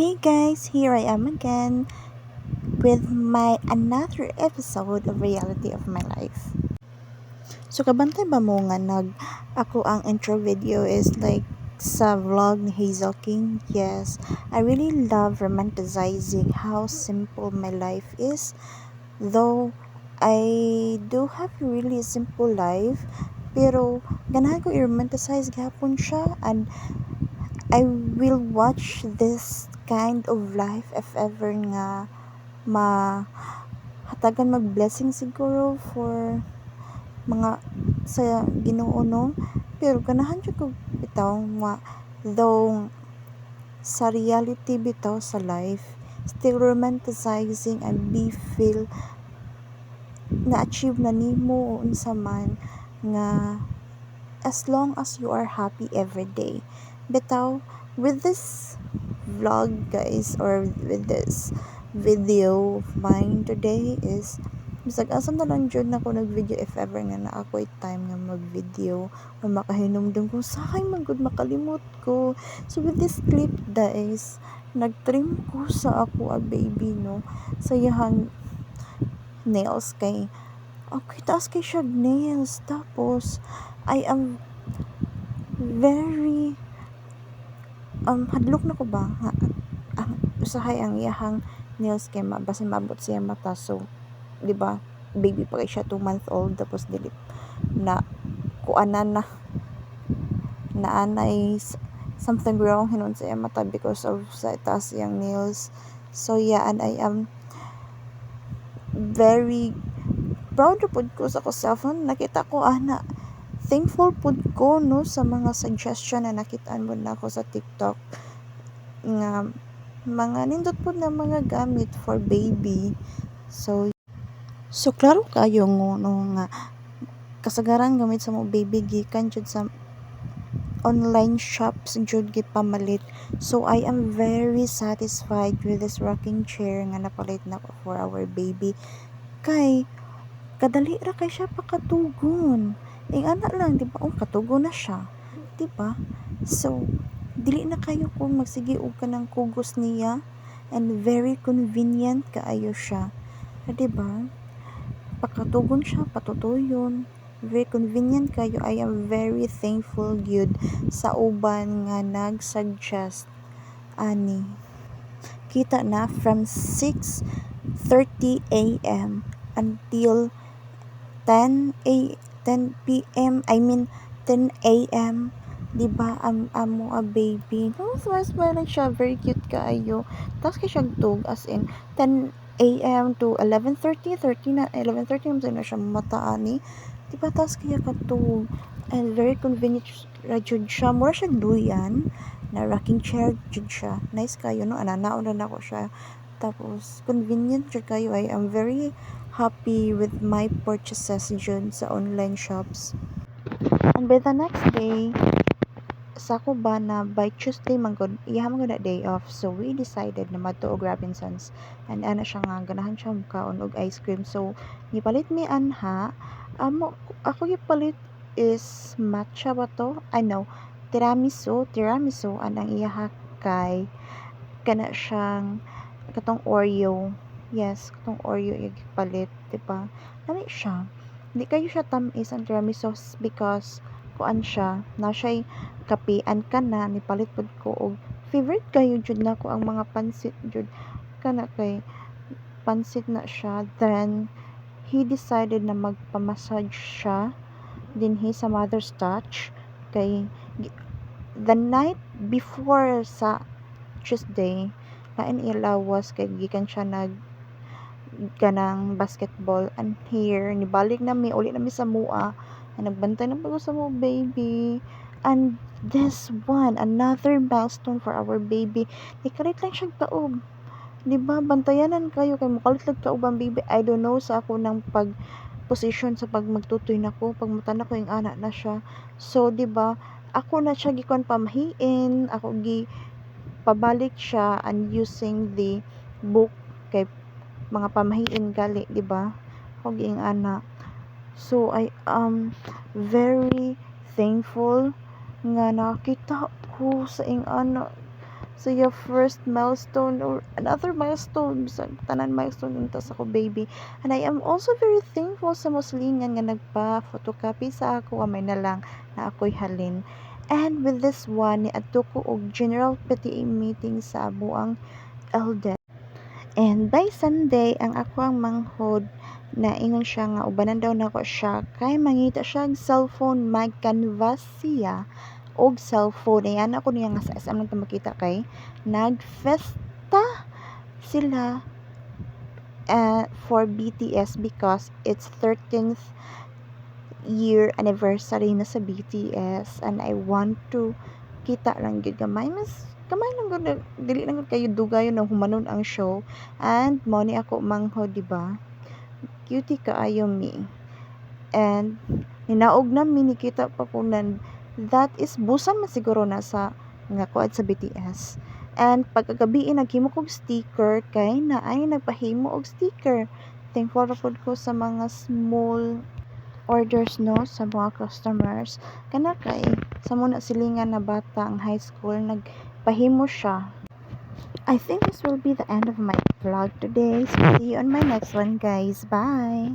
Hey guys, here I am again with my another episode of Reality of My Life. So kabantay ba mo nga ako ang intro video is like sa vlog ni Hazel King? Yes, I really love romanticizing how simple my life is. Though I do have a really simple life, pero ganahan ko i-romanticize gahapon siya, and I will watch this kind of life if ever nga mahatagan mag-blessing siguro for mga sa Ginoo, no? Pero ganahan jud ko bitaw nga, though sa reality bitaw sa life, still romanticizing and be feel na achieve na nimo o unsa man nga, as long as you are happy every day. Bitaw, with this vlog guys, or with this video of mine today is bisag asa na lang jud nako nag-video if ever nga na ako'y time nga mag-video o makahinumdum ko sakay man gud makalimot ko. So with this clip guys, nagtrim ko sa ako a baby, no, sa iyang nails. Kay okay, taas kay siya nails, tapos I am very hadlok na ko ba nga ang usahay ang iyahang nails kay basin maabot siya mata. So di ba, baby pa kay siya, 2-month-old, tapos dili na kuanan na naanay something wrong hinon sa iyang mata because of sa taas iyang nails. So yeah, and I am very proud pud ko sa ko self. Nakita ko ana, thankful pud ko, no, sa mga suggestion na nakitaan mo na ako sa TikTok nga mga nindot pud na mga gamit for baby. So klaro kayo no nga kasagaran gamit sa mo baby gikan jud sa online shops jud gipamalit. So I am very satisfied with this rocking chair nga napalit na ko for our baby. Kay kadali ra kay siya pakatugon. Ana lang, di ba? Katugon na siya, di ba? So dili na kayo kung magsige og kanang kugos niya, and very convenient kaayo siya, di ba? Pakatugon siya, patutuyon, very convenient kayo. I am very thankful gyud sa uban nga nag-suggest ani. Kita na from 6:30 a.m. until 10 p.m. I mean 10 a.m. Di ba, amo a baby, no, smile lang siya, very cute kaayo. Tapos kay siya tug as in 10 a.m. to 11:30 na 11:30 na siya mata ani, di ba? Tapos kaya katug, and very convenient ra jud siya, mura siya duyan na rocking chair jud siya, nice kayo, no, ananaon na nako siya, tapos convenient jud kayo. I am very happy with my purchases jud sa online shops. And by the next day, sa ko ba na by Tuesday manggod iya man na day off, so we decided na madto og Robinsons, and ana siya nga ganahan siya mukaon og ice cream. So gipalit mi anha, ako gipalit is matcha ba to, I know, tiramisu and ang iya kay kana siyang katong Oreo. Yes, katong Oreo yung gipalit, diba? Lami siya, hindi kayo siya tamis ang tiramisu because kuan siya na siya kapian ka na, nipalit pud ko og favorite kayo jud nako ang mga pansit jud kana, kay pansit na siya. Then he decided na magpa-massage siya dinhi sa Mother's Touch. Kay the night before sa Tuesday, lain ilawas kay gikan siya kanang basketball, and here nibalik nami uli nami sa mua, nagbantay na pag sa mo baby. And this one, another milestone for our baby, ikalit lang siyang taog, di ba? Bantayanan kayo kay mukalit lang taog ang baby. I don't know sa ako ng pag position sa pag magtutoy nako, pag mutana ko yung anak na siya. So di ba, ako na siya gikon pamahiin, ako gi pabalik siya and using the book kay mga pamahiin gali, di ba? Ako giing anak. So I am very thankful nga nakita ko sa ing anak So your first milestone or another milestone sa tanan milestone unta sa ko baby. And I am also very thankful sa muslingan nga nagpa-photocopy sa ako amay na lang na ako'y halin. And with this one, niadto ko og general PTA meeting sa abuang eldest. And by Sunday, ang ako ang manghod na ingon siya nga ubanan daw nako siya kay mangita siya og cellphone mag-canvas siya og cellphone. Ayan ako niya nga sa SM lang makita kay nagfesta sila for BTS because it's 13th year anniversary na sa BTS and I want to kita lang gyud gamay mas kamay lang gud dili lang gud kayo dugayon na humanon ang show and mo ni ako manghod di ba cutie kaayo mi and ninaog na mi nikita pa ko nan that is busan man siguro na sa nga kuad sa BTS and pagkagabi naghimo kog sticker kay naay nagpahimo og sticker thankful ra pud ko sa mga small orders no sa mga customers kana kay sa muna silingan na bata ang high school nagpahimo siya. I think this will be the end of my vlog today, so see you on my next one guys, bye.